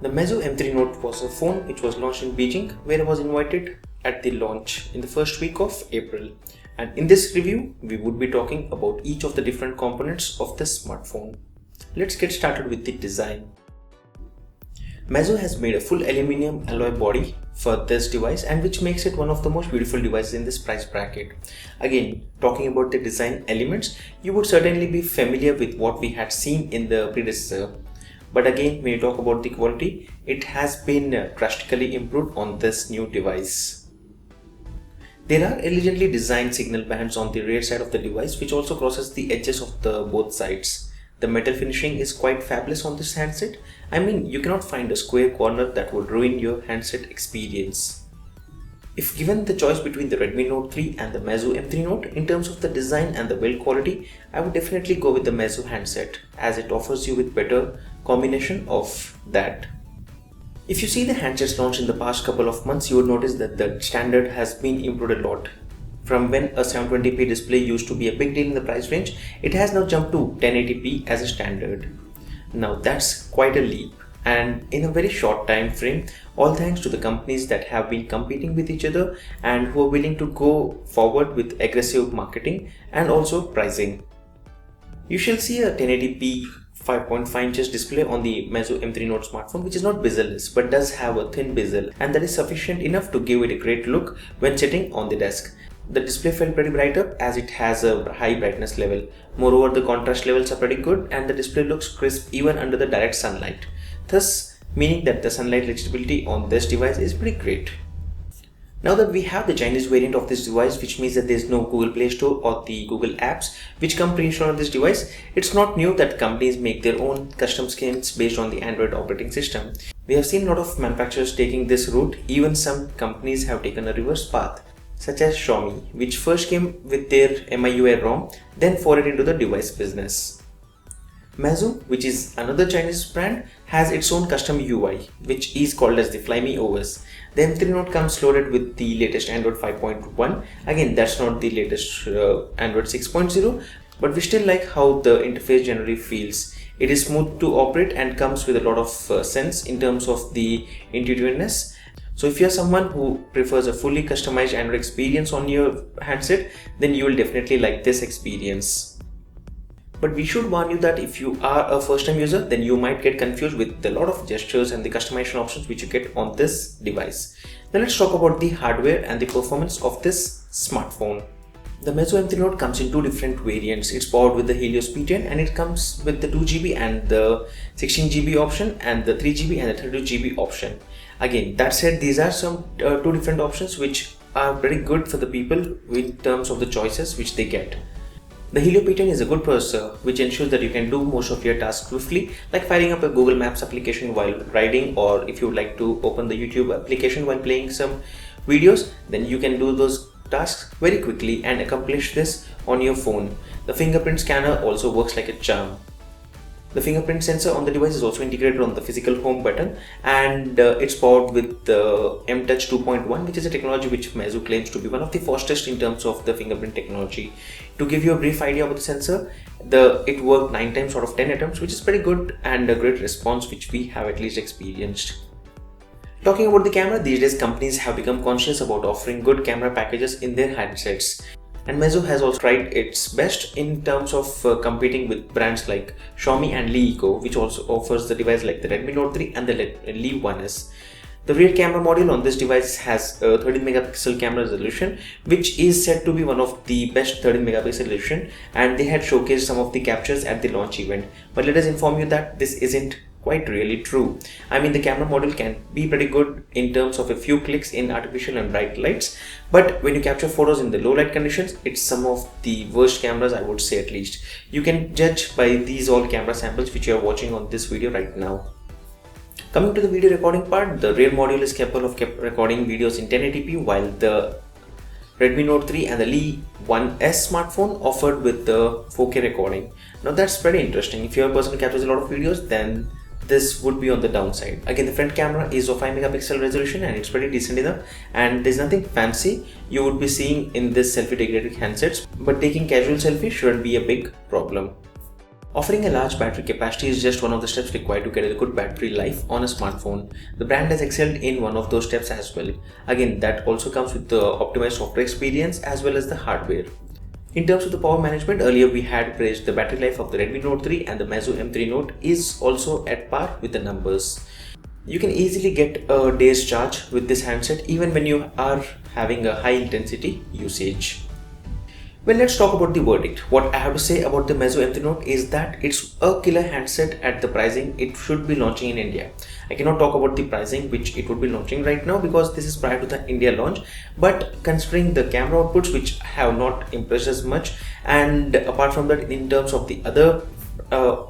The Meizu M3 Note was a phone which was launched in Beijing, where I was invited at the launch in the first week of April. And in this review, we would be talking about each of the different components of this smartphone. Let's get started with the design. Meizu has made a full aluminum alloy body for this device, and which makes it one of the most beautiful devices in this price bracket. Again, talking about the design elements, you would certainly be familiar with what we had seen in the predecessor. But again, when you talk about the quality, it has been drastically improved on this new device. There are elegantly designed signal bands on the rear side of the device, which also crosses the edges of the both sides. The metal finishing is quite fabulous on this handset. I mean, you cannot find a square corner that would ruin your handset experience. If given the choice between the Redmi Note 3 and the Meizu M3 Note, in terms of the design and the build quality, I would definitely go with the Meizu handset, as it offers you with better combination of that. If you see the handsets launched in the past couple of months, you would notice that the standard has been improved a lot. From when a 720p display used to be a big deal in the price range, it has now jumped to 1080p as a standard. Now that's quite a leap, and in a very short time frame, all thanks to the companies that have been competing with each other and who are willing to go forward with aggressive marketing and also pricing. You shall see a 1080p 5.5 inches display on the Meizu M3 Note smartphone, which is not bezel-less but does have a thin bezel, and that is sufficient enough to give it a great look when sitting on the desk. The display felt pretty bright up as it has a high brightness level. Moreover, the contrast levels are pretty good and the display looks crisp even under the direct sunlight, thus meaning that the sunlight legibility on this device is pretty great. Now that we have the Chinese variant of this device, which means that there is no Google Play Store or the Google apps which come pre-installed on this device, it's not new that companies make their own custom skins based on the Android operating system. We have seen a lot of manufacturers taking this route. Even some companies have taken a reverse path, such as Xiaomi, which first came with their MIUI ROM, then forayed into the device business. Meizu, which is another Chinese brand, has its own custom UI, which is called as the Flyme OS. The M3 Note comes loaded with the latest Android 5.1. Again, that's not the latest Android 6.0, but we still like how the interface generally feels. It is smooth to operate and comes with a lot of sense in terms of the intuitiveness. So if you're someone who prefers a fully customized Android experience on your handset, then you will definitely like this experience. But we should warn you that if you are a first-time user, then you might get confused with a lot of gestures and the customization options which you get on this device. Now let's talk about the hardware and the performance of this smartphone. The Meizu M3 Note comes in two different variants. It's powered with the Helios P10 and it comes with the 2GB and the 16GB option and the 3GB and the 32GB option. Again, that said, these are some two different options which are very good for the people in terms of the choices which they get. The Helios P10 is a good processor which ensures that you can do most of your tasks swiftly, like firing up a Google Maps application while riding, or if you would like to open the YouTube application while playing some videos, then you can do those tasks very quickly and accomplish this on your phone. The fingerprint scanner also works like a charm. The fingerprint sensor on the device is also integrated on the physical home button, and it's powered with the M-Touch 2.1, which is a technology which Meizu claims to be one of the fastest in terms of the fingerprint technology. To give you a brief idea about the sensor, it worked 9 times out of 10 attempts, which is pretty good and a great response which we have at least experienced. Talking about the camera, these days companies have become conscious about offering good camera packages in their handsets. And Meizu has also tried its best in terms of competing with brands like Xiaomi and Li Eco, which also offers the device like the Redmi Note 3 and the Li 1S. The rear camera module on this device has a 13 megapixel camera resolution, which is said to be one of the best 13 megapixel resolution, and they had showcased some of the captures at the launch event. But let us inform you that this isn't quite really true. I mean, the camera module can be pretty good in terms of a few clicks in artificial and bright lights, but when you capture photos in the low light conditions, it's some of the worst cameras, I would say at least. You can judge by these all camera samples which you are watching on this video right now. Coming to the video recording part, the rear module is capable of recording videos in 1080p, while the Redmi Note 3 and the Li 1S smartphone offered with the 4K recording. Now that's pretty interesting. If you're a person who captures a lot of videos, then this would be on the downside. Again, the front camera is of 5 megapixel resolution and it's pretty decent enough, and there's nothing fancy you would be seeing in this selfie degraded handsets, but taking casual selfie shouldn't be a big problem. Offering a large battery capacity is just one of the steps required to get a good battery life on a smartphone. The brand has excelled in one of those steps as well. Again, that also comes with the optimized software experience as well as the hardware. In terms of the power management, earlier we had praised the battery life of the Redmi Note 3, and the Meizu M3 Note is also at par with the numbers. You can easily get a day's charge with this handset even when you are having a high intensity usage. Well, let's talk about the verdict. What I have to say about the Meizu M3 Note is that it's a killer handset at the pricing it should be launching in India. I cannot talk about the pricing which it would be launching right now because this is prior to the India launch, but considering the camera outputs which have not impressed us much, and apart from that, in terms of the other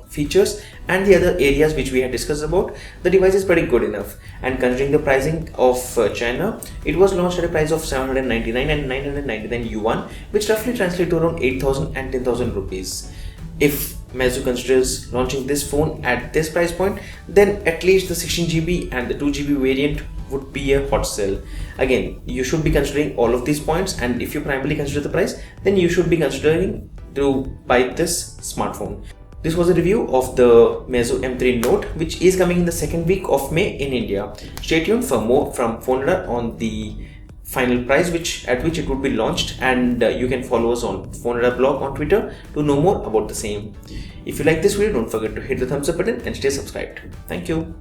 features and the other areas which we had discussed about, the device is pretty good enough. And considering the pricing of China, it was launched at a price of 799 and 999 yuan, which roughly translates to around 8,000 and 10,000 rupees. If Meizu considers launching this phone at this price point, then at least the 16GB and the 2GB variant would be a hot sell. Again, you should be considering all of these points, and if you primarily consider the price, then you should be considering to buy this smartphone. This was a review of the Meizu M3 Note, which is coming in the second week of May in India. Stay tuned for more from PhoneRadar on the final price at which it would be launched, and you can follow us on PhoneRadar blog on Twitter to know more about the same. If you like this video, don't forget to hit the thumbs up button and stay subscribed. Thank you.